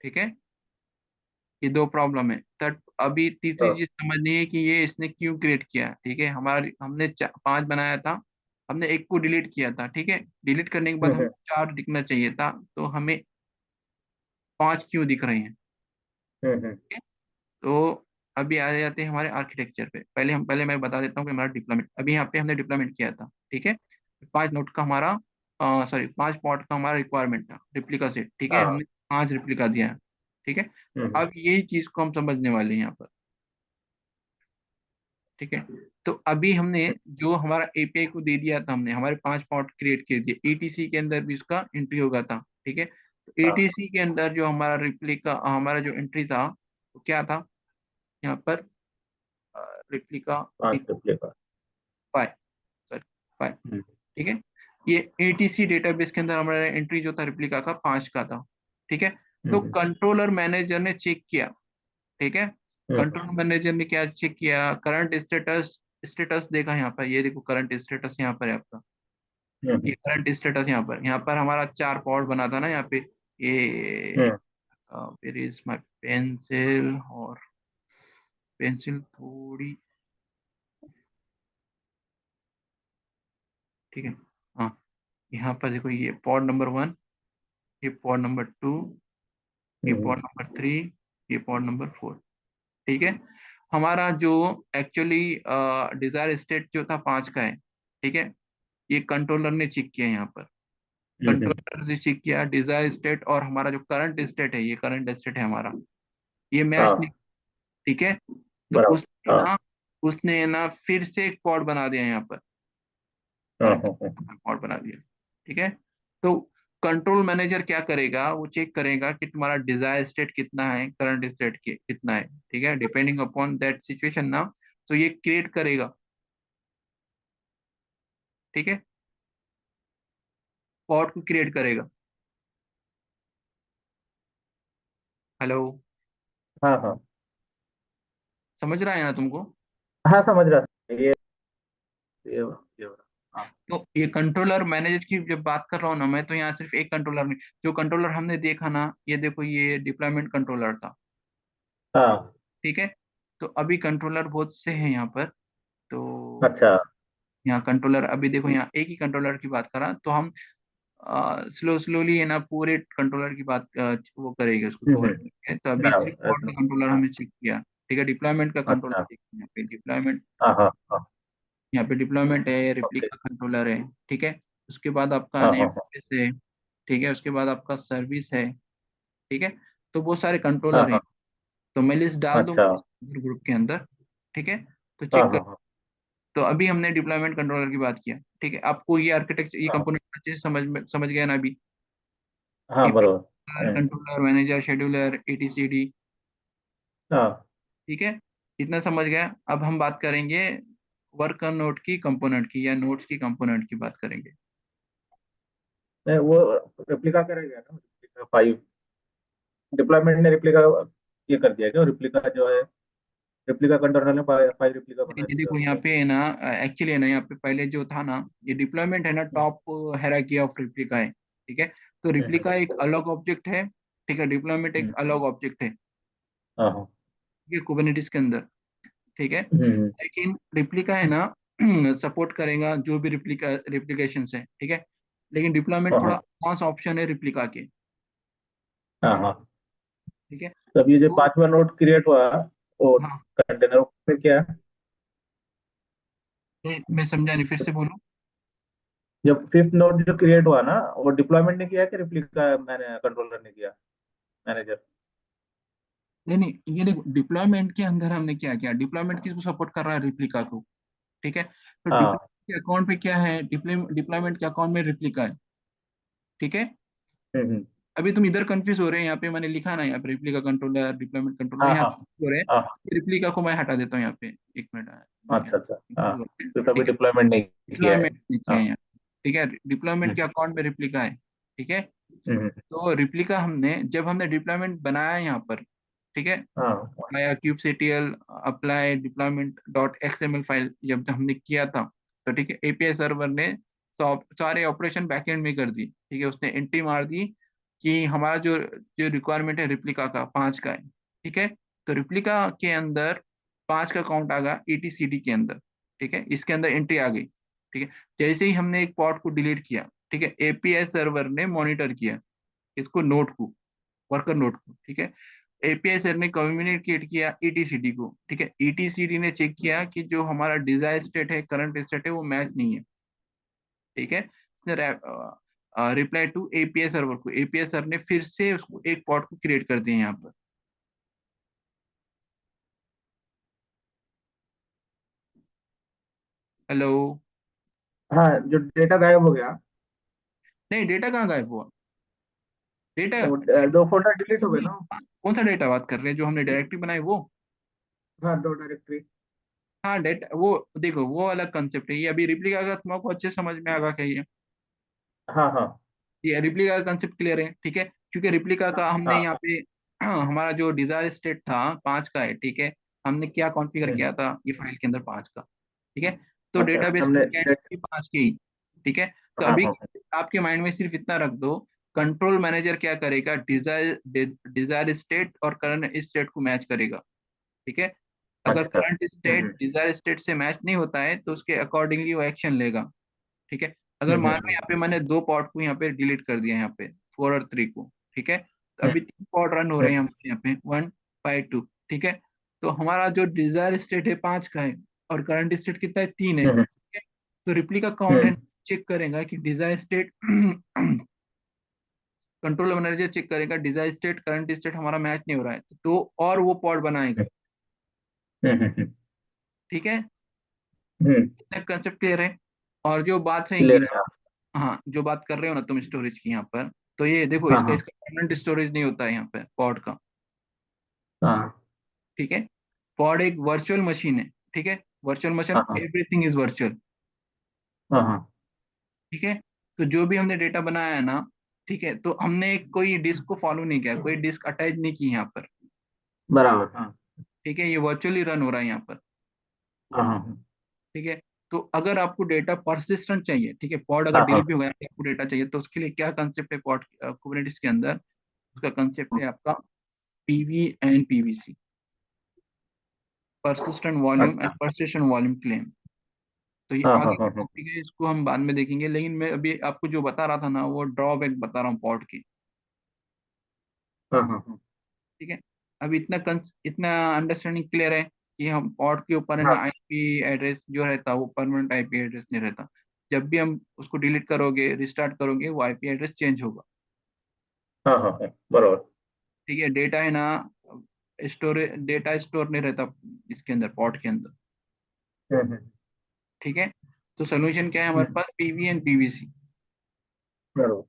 Speaker 1: ठीक है। ये दो प्रॉब्लम है। तब अभी तीसरी
Speaker 2: हाँ।
Speaker 1: चीज समझनी है कि ये इसने क्यों क्रिएट किया, ठीक है। हमारा हमने पांच बनाया था, हमने एक को डिलीट किया था, ठीक है। डिलीट करने के बाद
Speaker 2: हम्म
Speaker 1: हमको चार दिखना चाहिए था, तो हमें पांच क्यों दिख रहे हैं,
Speaker 2: हम्म।
Speaker 1: ठीक है? तो अभी आ जाते हैं हमारे आर्किटेक्चर पे। पहले मैं बता देता हूँ कि हमारा डिप्लॉयमेंट, अभी यहाँ पे हमने डिप्लॉयमेंट किया था, ठीक है। पांच नोट का हमारा, सॉरी, पांच पॉट का हमारा रिक्वायरमेंट था, रिप्लिका सेट, ठीक है।
Speaker 2: हाँ
Speaker 1: हमने पांच रिप्लिका दिया है, ठीक है। तो
Speaker 2: हम्म।
Speaker 1: अब यही चीज को हम समझने वाले हैं यहाँ पर, ठीक है। तो अभी हमने जो हमारा एपीआई को दे दिया था, हमने हमारे पांच पॉट क्रिएट कर दिए, एटीसी के अंदर भी उसका एंट्री होगा था, ठीक है। तो
Speaker 2: हाँ
Speaker 1: एटीसी के अंदर जो हमारा रिप्लिका, हमारा जो एंट्री था वो क्या था यहाँ पर, replica
Speaker 2: 5 replica.
Speaker 1: Five, sorry, five,
Speaker 2: hmm
Speaker 1: ठीक है। ये एटीसी डेटाबेस के अंदर हमारा एंट्री जो था रिप्लिका का पांच का था, ठीक है। तो
Speaker 2: हम्म
Speaker 1: कंट्रोलर मैनेजर ने चेक किया, ठीक है।
Speaker 2: हम्म
Speaker 1: कंट्रोल मैनेजर ने क्या चेक किया, करंट स्टेटस, स्टेटस देखा यहाँ पर, ये देखो करंट स्टेटस यहाँ पर है आपका, ये
Speaker 2: हम्म
Speaker 1: करंट स्टेटस यहाँ पर हमारा चार पॉड बना था ना यहाँ पे, ये
Speaker 2: हम्म
Speaker 1: वेयर इज माय पेंसिल, और पेंसिल थोड़ी, ठीक है। हाँ, यहाँ पर देखो ये पॉड नंबर वन, ये पॉड नंबर टू, ये
Speaker 2: हम्म।
Speaker 1: पॉड नंबर थ्री, ये पॉड नंबर फोर, ठीक है। हमारा जो एक्चुअली डिजायर स्टेट जो था पांच का है, ठीक है। ये कंट्रोलर ने चेक किया यहाँ पर,
Speaker 2: हम्म।
Speaker 1: कंट्रोलर से चेक किया डिजायर स्टेट, और हमारा जो करंट स्टेट है, ये करंट स्टेट है हमारा, ये मैच नहीं,
Speaker 2: हाँ
Speaker 1: ठीक है। तो
Speaker 2: बराबर।
Speaker 1: उसने
Speaker 2: हाँ
Speaker 1: ना, फिर से एक पॉड बना दिया यहाँ पर,
Speaker 2: हाँ
Speaker 1: करंट
Speaker 2: हाँ
Speaker 1: पॉड बना दिया, ठीक है। तो कंट्रोल मैनेजर क्या करेगा, वो चेक करेगा कि तुम्हारा डिजायर स्टेट कितना है, करंट स्टेट के कितना है, ठीक है, डिपेंडिंग अपॉन दैट सिचुएशन ना। तो ये क्रिएट करेगा, ठीक है, पॉड को क्रिएट करेगा। हेलो,
Speaker 2: हाँ हाँ
Speaker 1: समझ रहा है ना तुमको।
Speaker 2: हाँ समझ रहा था। ये हाँ।
Speaker 1: तो ये कंट्रोलर मैनेजर की जब बात कर रहा हूँ ना मैं, तो यहाँ सिर्फ एक कंट्रोलर नहीं, जो कंट्रोलर हमने देखा ना, ये देखो ये डिप्लॉयमेंट कंट्रोलर था,
Speaker 2: हाँ
Speaker 1: ठीक है। तो अभी कंट्रोलर बहुत से हैं यहाँ पर। तो
Speaker 2: अच्छा।
Speaker 1: यहाँ कंट्रोलर, अभी देखो यहाँ एक ही कंट्रोलर की बात करा, तो हम स्लोली है ना पूरे कंट्रोलर की बात वो करेंगे, उसको कवर करेंगे। तो अभी सिर्फ
Speaker 2: बराबर
Speaker 1: पॉड
Speaker 2: एकदम।
Speaker 1: का कंट्रोलर
Speaker 2: हाँ
Speaker 1: हमने चेक किया, ठीक है। डिप्लॉयमेंट का
Speaker 2: अच्छा।
Speaker 1: कंट्रोलर यहाँ पे डिप्लॉयमेंट,
Speaker 2: हाँ हाँ हाँ।
Speaker 1: यहाँ पे डिप्लॉयमेंट है,
Speaker 2: ओके।
Speaker 1: रिप्लिका कंट्रोलर है, ठीक है। उसके बाद आपका
Speaker 2: हाँ हाँ हाँ
Speaker 1: नेमस्पेस है, ठीक है। उसके बाद आपका सर्विस है, ठीक है। तो बहुत सारे
Speaker 2: हाँ
Speaker 1: कंट्रोलर हैं,
Speaker 2: हाँ।
Speaker 1: तो मैं लिस्ट डाल
Speaker 2: अच्छा।
Speaker 1: दूंगा इस ग्रुप के अंदर, ठीक है। तो
Speaker 2: हाँ
Speaker 1: चेक कर।
Speaker 2: हाँ हाँ
Speaker 1: तो अभी हमने डिप्लॉयमेंट कंट्रोलर की बात किया, ठीक है। आपको ये आर्किटेक्चर, ये
Speaker 2: हाँ
Speaker 1: कंपोनेंट अच्छे से समझ गया ना अभी,
Speaker 2: हाँ
Speaker 1: टीपी
Speaker 2: बराबर।
Speaker 1: कंट्रोलर मैनेजर शेड्यूलर एटीसीडी,
Speaker 2: हाँ
Speaker 1: ठीक है, इतना समझ गया। अब हम बात करेंगे वर्कर नोट की कंपोनेंट की, या नोट्स की कंपोनेंट की बात करेंगे।
Speaker 2: नहीं, वो रेप्लिका करेगा ना, रेप्लिका 5 डिप्लॉयमेंट ने रेप्लिका ये कर दिया क्या? रिप्लिका जो है, रेप्लिका कंट्रोलर ने 5 रेप्लिका बना
Speaker 1: ये
Speaker 2: दिया।
Speaker 1: देखो यहाँ पे है ना, एक्चुअली है ना, यहाँ पे पहले जो था ना, ये डिप्लॉयमेंट है ना,
Speaker 2: हम्म,
Speaker 1: टॉप हायरार्की ऑफ रिप्लिका है। ठीक है, तो
Speaker 2: हम्म,
Speaker 1: रिप्लिका एक अलग ऑब्जेक्ट है, ठीक है, डिप्लॉयमेंट एक
Speaker 2: हम्म,
Speaker 1: अलग ऑब्जेक्ट है,
Speaker 2: हाँ हाँ।
Speaker 1: ये कुबरनेटिस के अंदर। ठीक है,
Speaker 2: हम्म,
Speaker 1: लेकिन रिप्लिका है ना सपोर्ट करेगा जो भी रिप्लिकेशन है, ठीक है, लेकिन डिप्लॉयमेंट
Speaker 2: हाँ
Speaker 1: थोड़ा
Speaker 2: हाँ
Speaker 1: एडवांस ऑप्शन है रिप्लिका के।
Speaker 2: हाँ हाँ।
Speaker 1: ठीक है,
Speaker 2: तब ये जो
Speaker 1: तो
Speaker 2: 5वां नोट क्रिएट हुआ, वो
Speaker 1: हाँ,
Speaker 2: कंटेनर में क्या है?
Speaker 1: मैं समझा नहीं, फिर से बोलो।
Speaker 2: जब 5th नोट जो क्रिएट हुआ ना, वो डिप्लॉयमेंट ने किया कि रिप्लिका मैंने कंट्रोलर ने किया, मैनेजर?
Speaker 1: नहीं नहीं, ये देखो डिप्लॉयमेंट के अंदर हमने क्या किया, डिप्लॉयमेंट किसको सपोर्ट कर रहा है, रिप्लिका को। ठीक है, तो डिप्लॉयमेंट
Speaker 2: हाँ।
Speaker 1: के अकाउंट पे क्या है, डिप्लॉयमेंट के अकाउंट में रिप्लिका है। ठीक है,
Speaker 2: हम्म।
Speaker 1: अभी तुम इधर कंफ्यूज हो रहे हैं, यहाँ पे मैंने लिखा ना, यहाँ पे रिप्लिका कंट्रोलर, डिप्लॉयमेंट कंट्रोलर,
Speaker 2: हाँ
Speaker 1: यहाँ
Speaker 2: हाँ
Speaker 1: पे हो रहे हैं।
Speaker 2: हाँ।
Speaker 1: रिप्लिका को मैं हटा देता हूँ यहाँ पे, एक मिनट,
Speaker 2: अच्छा अच्छा, हाँ।
Speaker 1: confuse हो रहे हैं।
Speaker 2: तो तभी
Speaker 1: ठीक है,
Speaker 2: डिप्लॉयमेंट नहीं किया है।
Speaker 1: डिप्लॉयमेंट लिखे
Speaker 2: हाँ।
Speaker 1: हैं यहाँ। ठीक है, डिप्लॉयमेंट के
Speaker 2: हम्म
Speaker 1: अकाउंट में रिप्लिका है। ठीक है,
Speaker 2: हम्म,
Speaker 1: तो रिप्लिका हमने जब हमने डिप्लॉयमेंट बनाया यहाँ पर, ठीक है,
Speaker 2: हाँ।
Speaker 1: आया kubectl apply deployment dot XML file जब हमने किया था, तो ठीक है, एपीआई सर्वर ने सारे ऑपरेशन बैकएंड में कर दी। ठीक है, उसने एंट्री मार दी कि हमारा जो जो रिक्वायरमेंट है रिप्लिका का 5 का है। ठीक है, तो रिप्लिका के अंदर 5 का काउंट आ गया ईटीसीडी के अंदर। ठीक है, इसके अंदर एंट्री आ गई। ठीक है, जैसे ही हमने एक पॉट को डिलीट किया, ठीक है, एपीआई सर्वर ने मॉनिटर किया इसको, नोट को, वर्कर नोट को। ठीक है, एपीआई सर ने कम्युनिकेट किया ईटीसीडी को। ठीक है, ईटीसीडी ने चेक किया कि जो हमारा डिजायर स्टेट है, करंट स्टेट है, वो मैच नहीं है। ठीक है, रिप्लाई टू एपीआई सर्वर को, एपीआई सर ने फिर से उसको एक पॉट को क्रिएट कर दिया यहाँ पर। हेलो।
Speaker 2: हाँ, जो डेटा गायब हो गया,
Speaker 1: नहीं, डेटा कहाँ गायब हुआ, डेटा,
Speaker 2: वो 2 फोल्डर डिलीट हो गए ना।
Speaker 1: कौन सा डेटा बात कर रहे हैं, जो हमने डायरेक्टरी बनाई वो?
Speaker 2: हाँ, 2 डायरेक्टरी।
Speaker 1: हाँ, डेटा वो, देखो वो अलग कंसेप्ट है, ये अभी रिप्लिका का तुमको अच्छे समझ में आगा क्या?
Speaker 2: हाँ हाँ
Speaker 1: ये रिप्लिका का कंसेप्ट क्लियर है, ठीक है, क्योंकि रिप्लिका का हमने
Speaker 2: हाँ।
Speaker 1: यहाँ पे हमारा जो डिजायर स्टेट था 5 का है। ठीक है, हमने क्या कॉन्फ़िगर
Speaker 2: हम्म,
Speaker 1: किया था ये फाइल के अंदर 5 का। ठीक है, तो
Speaker 2: अच्छा,
Speaker 1: डेटाबेस
Speaker 2: हमने
Speaker 1: कंटेंट भी 5 की ही। ठीक है, तो
Speaker 2: हाँ
Speaker 1: अभी
Speaker 2: हाँ
Speaker 1: आपके माइंड में सिर्फ इतना रख दो, कंट्रोल मैनेजर क्या करेगा, डिजायर स्टेट और करंट स्टेट को मैच करेगा। ठीक है, अगर
Speaker 2: अच्छा।
Speaker 1: करंट स्टेट डिजायर स्टेट से मैच नहीं होता है तो उसके अकॉर्डिंगली वो एक्शन लेगा। ठीक है, अगर मान लो यहाँ पे मैंने 2 पॉट को यहाँ पे डिलीट कर दिया, यहाँ पे 4 और 3 को। ठीक है, तो
Speaker 2: हम्म,
Speaker 1: अभी 3 पॉट रन हो रहे हैं
Speaker 2: हम्म,
Speaker 1: हमारे यहाँ पे 1 5 2। ठीक है, तो हमारा जो डिजायर स्टेट है 5 का है, और करंट स्टेट कितना है, 3 है।
Speaker 2: हम्म,
Speaker 1: ठीक है, तो रिप्लिका काउंट है,
Speaker 2: हम्म,
Speaker 1: चेक करेगा कि desire state control manager check करेगा डिजायर स्टेट करंट स्टेट हमारा मैच नहीं हो रहा है, तो और वो पॉट बनाएगा।
Speaker 2: हम्म,
Speaker 1: ठीक है,
Speaker 2: हम्म,
Speaker 1: कंसेप्ट क्लियर है। और जो बात रहेंगी
Speaker 2: क्लियर
Speaker 1: ना,
Speaker 2: है।
Speaker 1: हाँ, जो बात कर रहे हो ना तुम स्टोरेज की यहाँ पर, तो ये देखो
Speaker 2: हाँ
Speaker 1: इसका
Speaker 2: हाँ
Speaker 1: इसका परमानेंट स्टोरेज नहीं होता है यहाँ पे पॉड का।
Speaker 2: हाँ
Speaker 1: ठीक है, पॉड एक वर्चुअल मशीन है। ठीक है, वर्चुअल मशीन,
Speaker 2: हाँ हाँ
Speaker 1: एवरीथिंग इज वर्चुअल।
Speaker 2: हाँ हाँ।
Speaker 1: ठीक है, तो जो भी हमने डेटा बनाया है ना, ठीक है, तो हमने कोई डिस्क को फॉलो नहीं किया, कोई डिस्क अटैच नहीं की यहाँ पर।
Speaker 2: बराबर, हाँ
Speaker 1: ठीक है, ये वर्चुअली रन हो रहा है यहाँ पर।
Speaker 2: हाँ हाँ
Speaker 1: ठीक है, तो अगर आपको डेटा परसिस्टेंट चाहिए, ठीक है, पॉड अगर
Speaker 2: हाँ हाँ
Speaker 1: डिलीट भी हो गया आपको डेटा चाहिए, तो उसके लिए क्या कंसेप्ट है पॉड कुबरनेटिस के अंदर, उसका कंसेप्ट है आपका PV and PVC, persistent volume
Speaker 2: अच्छा।
Speaker 1: And persistent volume claim. तो ये
Speaker 2: हाँ हाँ
Speaker 1: आगे
Speaker 2: हाँ
Speaker 1: का
Speaker 2: हाँ
Speaker 1: टॉपिक है, इसको हम बाद में देखेंगे, लेकिन मैं अभी आपको जो बता रहा था ना, वो ड्रॉबैक बता रहा हूँ पॉड की।
Speaker 2: हाँ हाँ हाँ
Speaker 1: ठीक है, अभी इतना अंडरस्टैंडिंग क्लियर है कि हम पॉड के ऊपर है ना,
Speaker 2: हाँ
Speaker 1: आईपी एड्रेस जो रहता है वो परमानेंट आईपी एड्रेस नहीं रहता। जब भी हम उसको डिलीट करोगे, रिस्टार्ट करोगे, वो आईपी एड्रेस चेंज होगा।
Speaker 2: हाँ हाँ हाँ, बराबर।
Speaker 1: ठीक है, डेटा है ना, स्टोरेज डेटा स्टोर नहीं रहता इसके अंदर, पॉड के अंदर।
Speaker 2: हम्म,
Speaker 1: ठीक है, तो सोल्यूशन क्या है हमारे
Speaker 2: हम्म,
Speaker 1: पास, पीवी एंड पीवीसी।
Speaker 2: बराबर।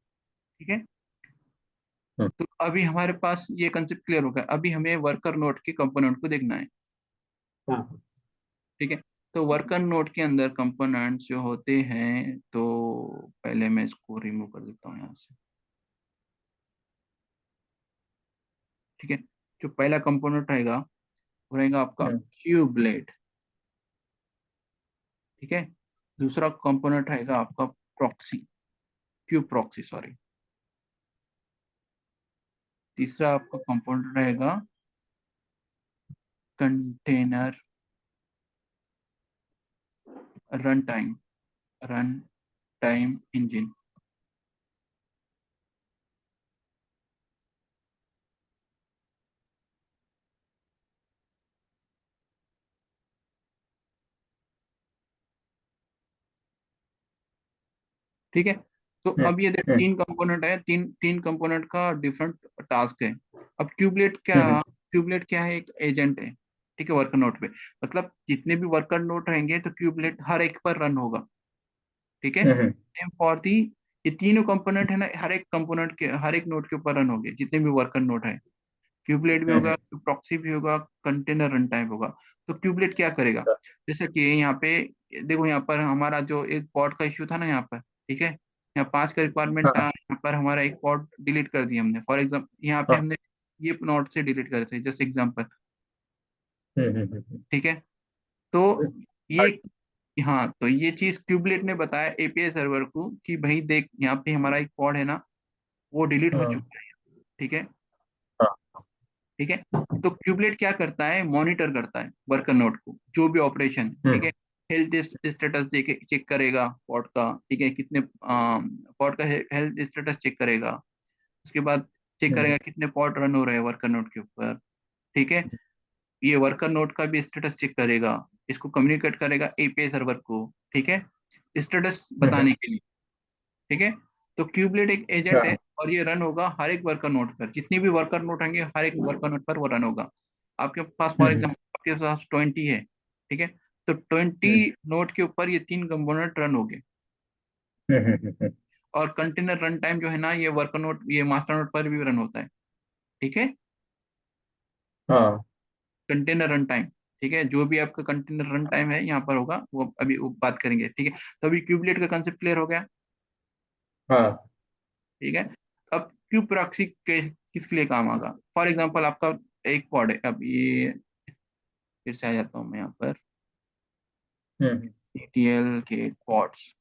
Speaker 1: ठीक है,
Speaker 2: हम्म,
Speaker 1: तो अभी हमारे पास ये कंसेप्ट क्लियर हो गया, अभी हमें वर्कर नोट के कंपोनेंट को देखना है।
Speaker 2: हाँ।
Speaker 1: ठीक है। तो वर्कर नोड के अंदर कंपोनेंट्स जो होते हैं, तो पहले मैं इसको रिमूव कर देता हूँ यहाँ से। ठीक है। जो पहला कंपोनेंट रहेगा वो रहेगा आपका
Speaker 2: हम्म
Speaker 1: क्यूबलेट। ठीक है। दूसरा कंपोनेंट रहेगा आपका प्रॉक्सी, क्यूब प्रॉक्सी सॉरी। तीसरा आपका कंपोनेंट रहेगा container run time, run time engine. ठीक है। तो
Speaker 2: हम्म
Speaker 1: अब ये देख,
Speaker 2: हम्म
Speaker 1: तीन कंपोनेंट है, तीन तीन कंपोनेंट का डिफरेंट टास्क है। अब क्यूबलेट क्या,
Speaker 2: हम्म
Speaker 1: क्यूबलेट क्या है, एक एजेंट है। ठीक है, वर्कर नोड पे, मतलब जितने भी वर्कर नोड रहेंगे तो क्यूबलेट हर एक पर रन होगा। ठीक है।
Speaker 2: हम्म
Speaker 1: सेम फॉर दी, ये तीनों कंपोनेंट है ना, हर एक कंपोनेंट के, हर एक नोड के ऊपर रन होंगे जितने भी वर्कर नोड है। क्यूबलेट भी होगा,
Speaker 2: हम्म
Speaker 1: प्रॉक्सी भी होगा, कंटेनर रन टाइम होगा। तो क्यूबलेट क्या करेगा, जैसे कि यहाँ पे देखो, यहाँ पर हमारा जो एक पॉड का इश्यू था ना यहाँ पर, ठीक है, यहाँ 5 का रिक्वायरमेंट था,
Speaker 2: हाँ
Speaker 1: यहाँ पर हमारा एक पॉड डिलीट कर दिया हमने, फॉर एग्जाम्पल यहाँ पे
Speaker 2: हाँ
Speaker 1: हमने ये नोड से डिलीट करे थे, जस्ट एग्जाम्पल। ठीक है। तो ये, हाँ, तो ये चीज क्यूबलेट ने बताया एपीआई सर्वर को कि भाई देख, यहाँ पे हमारा एक पॉड है ना, वो डिलीट हो
Speaker 2: हाँ
Speaker 1: चुका है। ठीक है।
Speaker 2: हाँ
Speaker 1: ठीक है। तो क्यूबलेट क्या करता है, मॉनिटर करता है वर्कर नोड को, जो भी ऑपरेशन, ठीक है, हेल्थ स्टेटस चेक करेगा पॉड का, ठीक है, कितने पॉड का हेल्थ स्टेटस चेक करेगा। उसके बाद चेक
Speaker 2: हम्म
Speaker 1: करेगा कितने पॉड रन हो रहे हैं वर्कर नोड के ऊपर। ठीक है। ये वर्कर नोड का भी स्टेटस चेक करेगा, इसको कम्युनिकेट करेगा एपीआई सर्वर को। ठीक है, स्टेटस
Speaker 2: हम्म
Speaker 1: बताने के लिए। ठीक है। तो क्यूबलेट एक एजेंट है,
Speaker 2: हाँ
Speaker 1: और ये रन होगा हर एक वर्कर नोड पर, जितनी भी वर्कर नोड होंगे हर एक वर्कर नोड पर वो रन होगा। आपके पास फॉर
Speaker 2: हम्म
Speaker 1: एग्जाम्पल आपके पास 20 है। ठीक है। तो 20
Speaker 2: हम्म
Speaker 1: नोड के ऊपर ये तीन कंपोनेंट रन हो गए।
Speaker 2: हम्म।
Speaker 1: और कंटेनर रन टाइम जो है ना, ये वर्कर नोड, ये मास्टर नोड पर भी रन होता है। ठीक है।
Speaker 2: हाँ
Speaker 1: कंटेनर रन टाइम, ठीक है, जो भी आपका कंटेनर रन टाइम है यहाँ पर होगा, वो अभी वो बात करेंगे। ठीक है। तो अभी क्यूबलेट का कंसेप्ट क्लियर हो गया।
Speaker 2: हाँ
Speaker 1: ठीक है। अब क्यूब प्रॉक्सी किसके लिए काम आएगा, फॉर एग्जांपल आपका एक पॉड है, अब ये फिर से आ जाता हूँ मैं यहाँ पर,
Speaker 2: हम्म
Speaker 1: ETL के पॉड्स,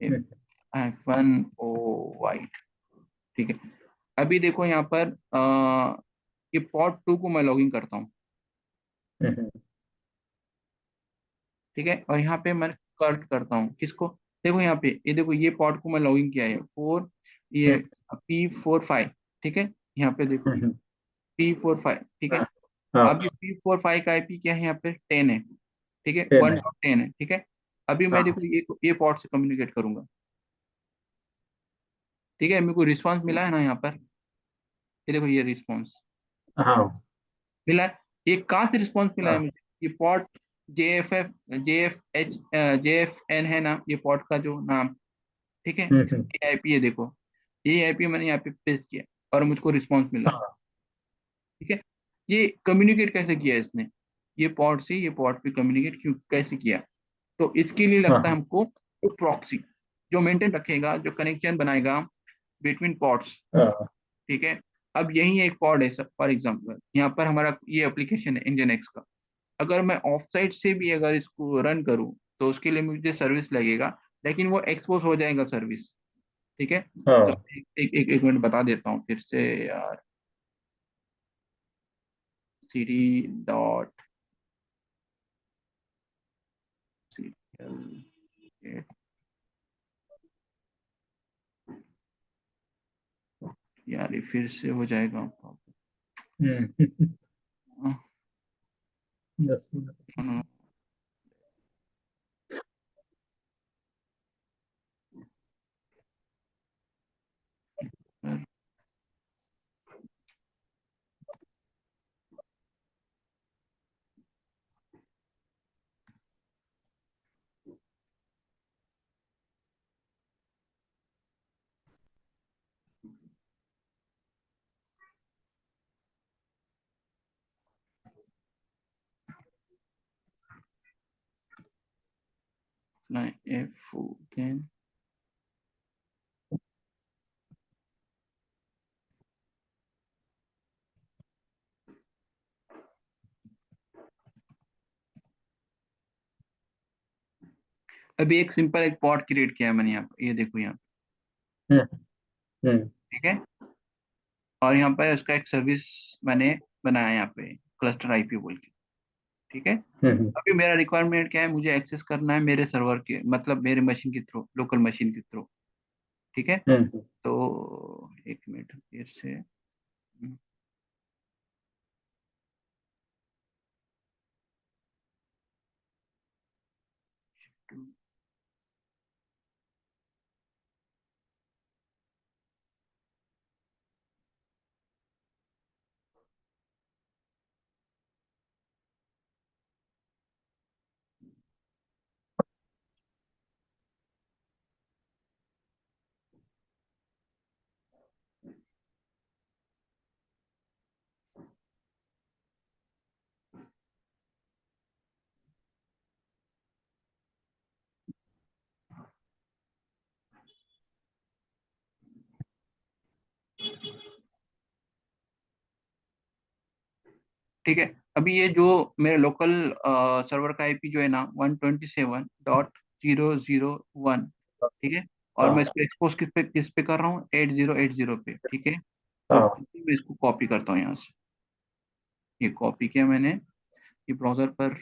Speaker 2: हम्म
Speaker 1: F1O वाइट। ठीक है। अभी देखो यहाँ पर ये पॉड 2 को मैं लॉगिन करता हूँ।
Speaker 2: हम्म
Speaker 1: ठीक है। और यहाँ पे मैं कट करता हूँ किसको, देखो यहाँ पे, ये देखो, ये पॉड को मैं लॉगिन किया है 4, ये
Speaker 2: हम्म
Speaker 1: P45। ठीक है। यहाँ पे देखो
Speaker 2: हम्म,
Speaker 1: P45। ठीक है।
Speaker 2: हाँ हाँ
Speaker 1: अभी P45 का आईपी क्या है, यहाँ पे 10 है। ठीक है,
Speaker 2: 10 है।
Speaker 1: 1.10 है। ठीक है। अभी मैं
Speaker 2: हाँ
Speaker 1: देखो ये पॉड से कम्युनिकेट करूंगा। ठीक है, मेरे को रिस्पांस मिला है ना यहाँ पर, ये देखो ये रिस्पांस
Speaker 2: हाँ
Speaker 1: मिला है। ये कहाँ से रिस्पांस मिला है
Speaker 2: हाँ
Speaker 1: मुझे, ये पॉड JFN है ना, ये पॉड का जो नाम। ठीक है,
Speaker 2: हम्म।
Speaker 1: ये आईपी है, देखो ये आईपी मैंने यहाँ पे पेस्ट किया, और मुझको रिस्पांस मिला है।
Speaker 2: हाँ
Speaker 1: ठीक है। ये कम्युनिकेट कैसे किया इसने, ये पॉड से ये पॉड पे कम्युनिकेट क्यों कैसे किया, तो इसके लिए लगता है
Speaker 2: हाँ
Speaker 1: हमको प्रॉक्सी, जो मेंटेन रखेगा, जो कनेक्शन बनाएगा बिटवीन पॉड्स।
Speaker 2: हाँ
Speaker 1: ठीक है। अब यही एक पॉड है, फॉर एग्जांपल यहाँ पर हमारा ये एप्लीकेशन है इंजन एक्स का, अगर मैं ऑफ साइट से भी अगर इसको रन करूँ तो उसके लिए मुझे सर्विस लगेगा, लेकिन वो एक्सपोज हो जाएगा सर्विस। ठीक है। तो
Speaker 2: हाँ
Speaker 1: एक मिनट बता देता हूँ फिर से यार, cd डॉट सीरियल, यार ये फिर से हो जाएगा।
Speaker 2: हम्म। 10 मिनट।
Speaker 1: FO then अभी एक सिंपल एक पॉड क्रिएट किया है मैंने यहाँ पे, ये देखो यहाँ पे,
Speaker 2: हम्म हम्म
Speaker 1: ठीक है। और यहाँ पर उसका एक सर्विस मैंने बनाया यहाँ पे, क्लस्टर आईपी बोल के, ठीक है।
Speaker 2: हम्म
Speaker 1: अभी मेरा रिक्वायरमेंट क्या है, मुझे एक्सेस करना है मेरे सर्वर के, मतलब मेरे मशीन के थ्रू, लोकल मशीन के थ्रू, ठीक है।
Speaker 2: हम्म
Speaker 1: तो एक मिनट फिर से, ठीक है। अभी ये जो मेरे लोकल सर्वर का आईपी जो है ना 127.001, ठीक है। और मैं
Speaker 2: हाँ
Speaker 1: इसको एक्सपोज किस पे कर रहा हूँ, 8080 पे, ठीक है। तो अब
Speaker 2: हाँ
Speaker 1: मैं इसको कॉपी करता हूँ यहाँ से, ये कॉपी किया मैंने, ये ब्राउजर पर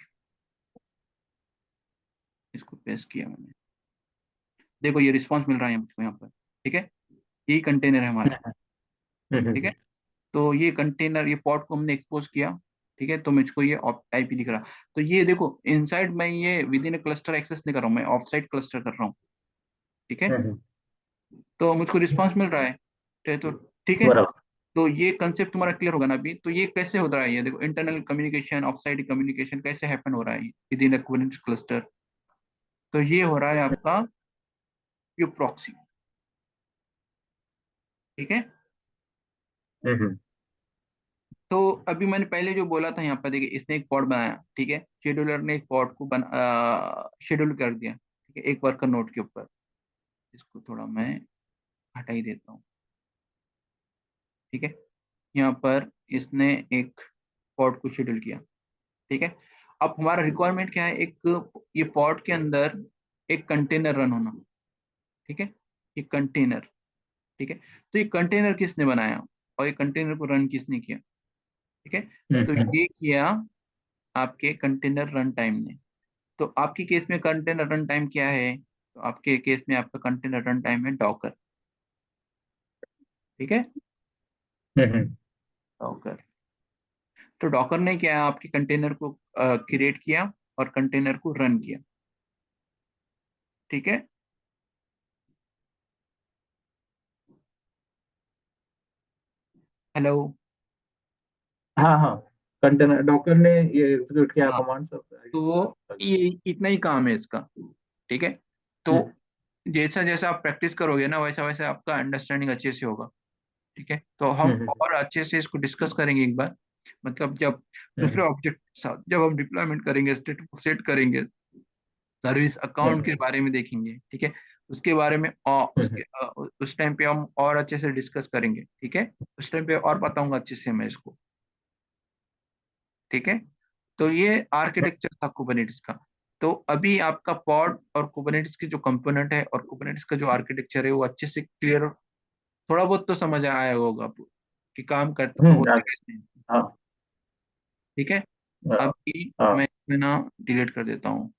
Speaker 1: इसको पेस्ट किया मैंने, देखो ये रिस्पॉन्स मिल रहा है मुझको यहाँ पर, ठीक है। यही कंटेनर है हमारा, ठीक है।
Speaker 2: हम्म
Speaker 1: तो ये कंटेनर, ये पॉड को हमने एक्सपोज किया, ठीक है। तो मुझको ये आईपी दिख रहा। तो ये देखो इनसाइड मैं ये within a cluster access नहीं कर रहा हूँ, मैं ऑफ साइड क्लस्टर कर रहा हूँ, ठीक है।
Speaker 2: हम्म
Speaker 1: तो मुझको रिस्पांस मिल रहा है, तो ठीक है।
Speaker 2: बराबर
Speaker 1: तो ये कंसेप्ट तुम्हारा क्लियर होगा ना अभी। तो ये कैसे हो रहा है, ये देखो internal communication, of side communication कैसे हैपन हो रहा है with in A Kubernetes cluster. तो ये हो रहा है आपका ये प्रॉक्सी, ठीक है।
Speaker 2: हम्म
Speaker 1: तो अभी मैंने पहले जो बोला था यहाँ पर देखिए, इसने एक पॉड बनाया, ठीक है। शेड्यूलर ने एक पॉड को शेड्यूल कर दिया, ठीक है, एक वर्कर नोड के ऊपर। इसको थोड़ा मैं हटा ही देता हूँ, ठीक है। यहाँ पर इसने एक पॉड को शेड्यूल किया, ठीक है। अब हमारा रिक्वायरमेंट क्या है, एक ये पॉड के अंदर एक कंटेनर रन होना, ठीक है। ये कंटेनर, ठीक है। तो ये कंटेनर किसने बनाया और ये कंटेनर को रन किसने किया, ठीक है। तो
Speaker 2: हम्म
Speaker 1: ये किया आपके कंटेनर रन टाइम ने। तो आपकी केस में कंटेनर रन टाइम क्या है, तो आपके केस में आपका कंटेनर रन टाइम है डॉकर, ठीक है।
Speaker 2: हम्म
Speaker 1: डॉकर, तो डॉकर ने क्या है, आपके कंटेनर को क्रिएट किया और कंटेनर को रन किया, ठीक है। हेलो।
Speaker 2: हाँ हाँ कंटेनर डॉकर ने ये एग्जीक्यूट किया
Speaker 1: हाँ,
Speaker 2: कमांड सब
Speaker 1: तो ये इतना ही काम है इसका, ठीक है। तो
Speaker 2: हम्म
Speaker 1: जैसा जैसा आप प्रैक्टिस करोगे ना, वैसा वैसा आपका अंडरस्टैंडिंग अच्छे से होगा, ठीक है। तो हम
Speaker 2: हम्म
Speaker 1: और अच्छे से इसको डिस्कस करेंगे एक बार, मतलब जब दूसरे
Speaker 2: हम्म
Speaker 1: ऑब्जेक्ट के साथ जब हम डिप्लॉयमेंट करेंगे, स्टेट सेट करेंगे, सर्विस अकाउंट के
Speaker 2: हम्म
Speaker 1: बारे में देखेंगे, ठीक है। उसके बारे में और
Speaker 2: हम्म
Speaker 1: उस टाइम पे हम और अच्छे से डिस्कस करेंगे, ठीक है। उस टाइम पे और बताऊंगा अच्छे से मैं इसको, ठीक है। तो ये आर्किटेक्चर था कुबरनेटिस का। तो अभी आपका पॉड और कुबरनेटिस के जो कंपोनेंट है और कुबरनेटिस का जो आर्किटेक्चर है वो अच्छे से क्लियर, थोड़ा बहुत तो समझ आया होगा आपको कि काम करता होता कैसे है,
Speaker 2: हाँ
Speaker 1: ठीक है।
Speaker 2: हाँ
Speaker 1: अभी
Speaker 2: हाँ
Speaker 1: मैं इसमें ना डिलीट कर देता हूँ।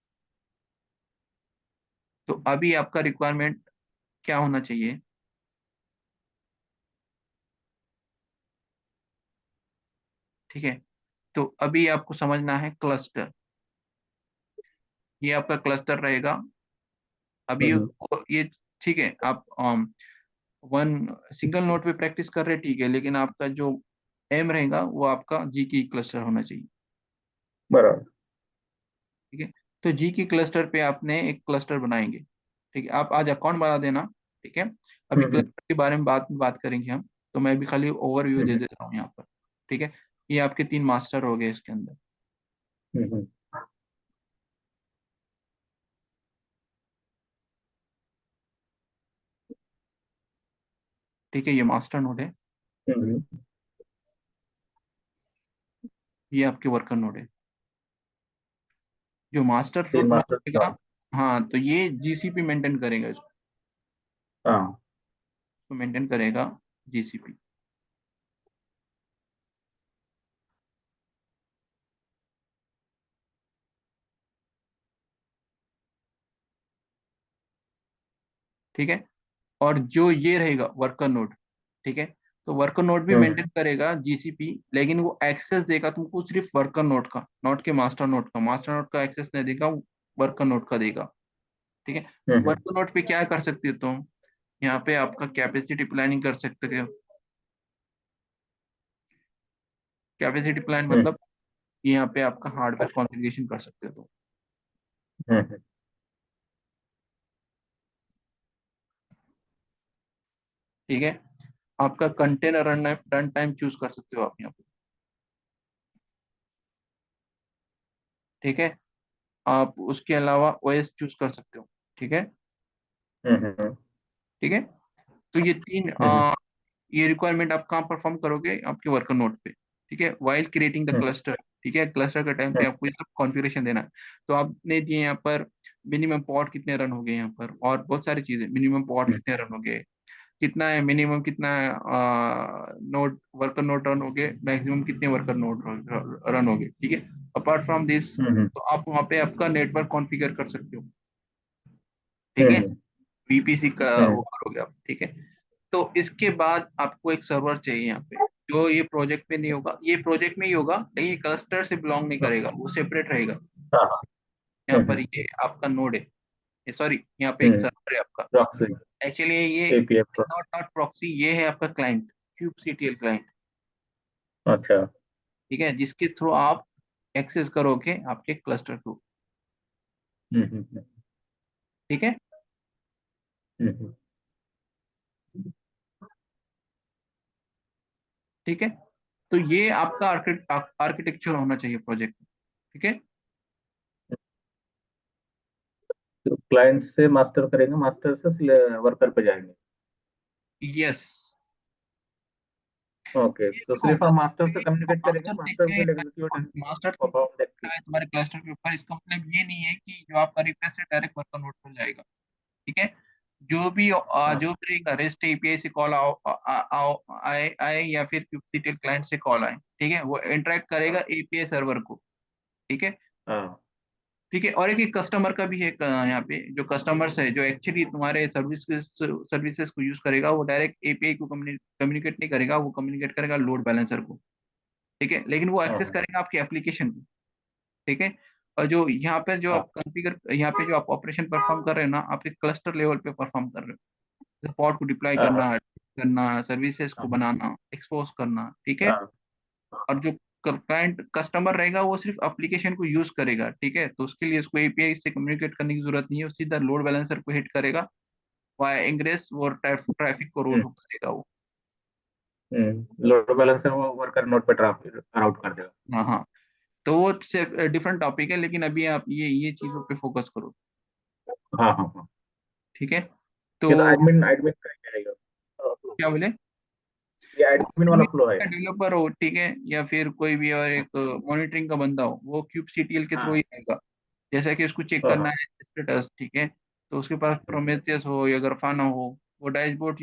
Speaker 1: तो अभी आपका रिक्वायरमेंट क्या होना चाहिए, ठीक है। तो अभी आपको समझना है क्लस्टर, ये आपका क्लस्टर रहेगा अभी
Speaker 2: हम्म
Speaker 1: ये, ठीक है। आप वन सिंगल नोट पे प्रैक्टिस कर रहे हैं, ठीक है, लेकिन आपका जो एम रहेगा वो आपका जी की क्लस्टर होना चाहिए,
Speaker 2: बराबर
Speaker 1: ठीक है। तो जी की क्लस्टर पे आपने एक क्लस्टर बनाएंगे, ठीक है। आप आज अकाउंट बना देना, ठीक है। अभी
Speaker 2: हम्म
Speaker 1: क्लस्टर के बारे में बात करेंगे हम। तो मैं अभी खाली ओवरव्यू दे
Speaker 2: हम्म
Speaker 1: देता हूँ यहाँ पर, ठीक है। ये आपके 3 मास्टर हो गए इसके अंदर,
Speaker 2: हम्म
Speaker 1: ठीक है, ये मास्टर नोड है,
Speaker 2: हम्म,
Speaker 1: ये आपके वर्कर नोड है। जो मास्टर
Speaker 2: तीन
Speaker 1: नोड
Speaker 2: मास्टर
Speaker 1: रहेगा, हाँ, तो ये जीसीपी मेंटेन करेगा,
Speaker 2: हाँ।
Speaker 1: इसको मेंटेन करेगा जीसीपी। ठीक है, और जो ये रहेगा वर्कर नोड, ठीक है, तो वर्कर नोड भी
Speaker 2: हम्म
Speaker 1: मेंटेन करेगा जीसीपी, लेकिन वो एक्सेस देगा तुमको सिर्फ वर्कर नोड का, नॉट के मास्टर नोड का। मास्टर नोड का एक्सेस नहीं देगा, वर्कर नोड का देगा। ठीक है,
Speaker 2: हम्म
Speaker 1: वर्कर नोड पे क्या कर सकते हो तुम, यहाँ पे आपका कैपेसिटी प्लानिंग कर सकते हो। कैपेसिटी प्लान
Speaker 2: हम्म
Speaker 1: मतलब यहाँ पे आपका हार्डवेयर कॉन्फ़िगरेशन कर सकते हो तुम।
Speaker 2: हम्म
Speaker 1: ठीक है, आपका कंटेनर रन टाइम चूज कर सकते हो आप यहाँ पे। ठीक है, आप उसके अलावा ओएस चूज कर सकते हो। ठीक है,
Speaker 2: हम्म
Speaker 1: ठीक है, तो ये तीन
Speaker 2: हम्म
Speaker 1: ये रिक्वायरमेंट आप कहाँ परफॉर्म करोगे, आपके वर्कर नोड पे। ठीक है, while creating the
Speaker 2: hmm
Speaker 1: cluster. ठीक है, क्लस्टर के टाइम पे आपको ये सब कॉन्फ़िगरेशन देना है। तो आपने दिए यहाँ पर मिनिमम पॉड कितने रन हो गए यहाँ पर, और बहुत सारी चीजें, मिनिमम पॉड
Speaker 2: हम्म
Speaker 1: कितने रन हो गए, कितना है मिनिमम, कितना है नोड वर्कर नोड रन हो गए, मैक्सिमम कितने वर्कर नोड रन हो गए। ठीक है, अपार्ट फ्रॉम दिस,
Speaker 2: हम्म
Speaker 1: तो आप वहाँ पे आपका नेटवर्क कॉन्फ़िगर कर सकते हो। ठीक है,
Speaker 2: हम्म
Speaker 1: वीपीसी का वो
Speaker 2: हम्म
Speaker 1: करोगे आप। ठीक है, तो इसके बाद आपको एक सर्वर चाहिए यहाँ पे, जो ये प्रोजेक्ट में नहीं होगा, ये प्रोजेक्ट में ही होगा लेकिन क्लस्टर से बिलोंग नहीं करेगा, वो सेपरेट रहेगा।
Speaker 2: हाँ हाँ,
Speaker 1: यहाँ पर ये आपका नोड है, सॉरी, यहाँ पे एक
Speaker 2: हम्म
Speaker 1: सर्वर है आपका।
Speaker 2: प्रॉक्सी,
Speaker 1: एक्चुअली ये
Speaker 2: एपीआई
Speaker 1: नॉट नॉट प्रॉक्सी, ये है आपका क्लाइंट, क्यूबसीटीएल क्लाइंट।
Speaker 2: अच्छा।
Speaker 1: ठीक है, जिसके थ्रू आप एक्सेस करोगे आपके क्लस्टर को।
Speaker 2: हम्म।
Speaker 1: ठीक है,
Speaker 2: हम्म
Speaker 1: ठीक है, तो ये आपका आर्किटेक्चर होना चाहिए प्रोजेक्ट। ठीक है,
Speaker 2: तो क्लाइंट से मास्टर करेंगे, मास्टर से वर्कर पे जाएंगे।
Speaker 1: यस।
Speaker 2: ओके, तो
Speaker 1: देखो
Speaker 2: सिर्फ हम मास्टर से कम्युनिकेट करेंगे,
Speaker 1: मास्टर
Speaker 2: मास्टर
Speaker 1: देखे,
Speaker 2: विल एग्जीक्यूट एंड
Speaker 1: मास्टर तुमको
Speaker 2: परफॉर्म द
Speaker 1: रखना है तुम्हारे क्लस्टर के ऊपर, इसका मतलब ये नहीं है कि जो आपका रिक्वेस्ट है डायरेक्ट वर्कर नोड पर जाएगा। ठीक है,
Speaker 2: हाँ
Speaker 1: जो भी रहेगा रेस्ट एपीआई से कॉल आए आए या फिर kubectl क्लाइंट से कॉल आए, ठीक है, वो इंटरेक्ट करेगा एपीआई सर्वर को। ठीक है,
Speaker 2: हाँ
Speaker 1: ठीक है, और एक कस्टमर का भी है यहाँ पे, जो कस्टमर्स है जो एक्चुअली तुम्हारे सर्विसेज को यूज करेगा, वो डायरेक्ट एपीआई को कम्युनिकेट नहीं करेगा, वो कम्युनिकेट करेगा लोड बैलेंसर को। ठीक है, लेकिन वो
Speaker 2: हाँ
Speaker 1: एक्सेस करेगा आपकी एप्लीकेशन को। ठीक है, और जो यहाँ पे जो
Speaker 2: हाँ
Speaker 1: आप कॉन्फ़िगर, यहाँ पे जो आप ऑपरेशन परफॉर्म कर रहे हो ना, आपके क्लस्टर लेवल पे परफॉर्म कर रहे हो। जैसे पॉड को डिप्लॉय
Speaker 2: हाँ हाँ
Speaker 1: करना, सर्विसेज को
Speaker 2: हाँ
Speaker 1: बनाना, एक्सपोज करना। ठीक है,
Speaker 2: हाँ
Speaker 1: और जो क्लाइंट कस्टमर रहेगा वो सिर्फ एप्लीकेशन को यूज करेगा। ठीक है, तो उसके लिए उसको एपीआई से कम्युनिकेट करने की जरूरत नहीं है, वो सीधा लोड बैलेंसर को हिट करेगा, वाया इंग्रेस वो ट्रैफिक को
Speaker 2: हम्म
Speaker 1: रूट करेगा वो।
Speaker 2: लोड बैलेंसर वो वर्कर नोड पे राउट कर देगा।
Speaker 1: हाँ हाँ, तो वो डिफरेंट टॉपिक है, लेकिन अभी आप ये चीजों पे फोकस करो।
Speaker 2: हाँ हाँ हाँ,
Speaker 1: ठीक है, तो
Speaker 2: ये तो एडमिन एडमिन करेंगे रहेगा।
Speaker 1: क्या बोले,
Speaker 2: ये एडमिन वाला फ्लो है।
Speaker 1: डेवलपर हो, ठीक है, या फिर कोई भी और
Speaker 2: हाँ
Speaker 1: एक मॉनिटरिंग का बंदा हो, वो kubectl के थ्रू
Speaker 2: हाँ
Speaker 1: ही आएगा। जैसा कि उसको चेक
Speaker 2: हाँ
Speaker 1: करना
Speaker 2: हाँ
Speaker 1: है स्टेटस, ठीक है, तो उसके पास प्रोमेथियस हो या ग्राफाना हो, वो डैशबोर्ड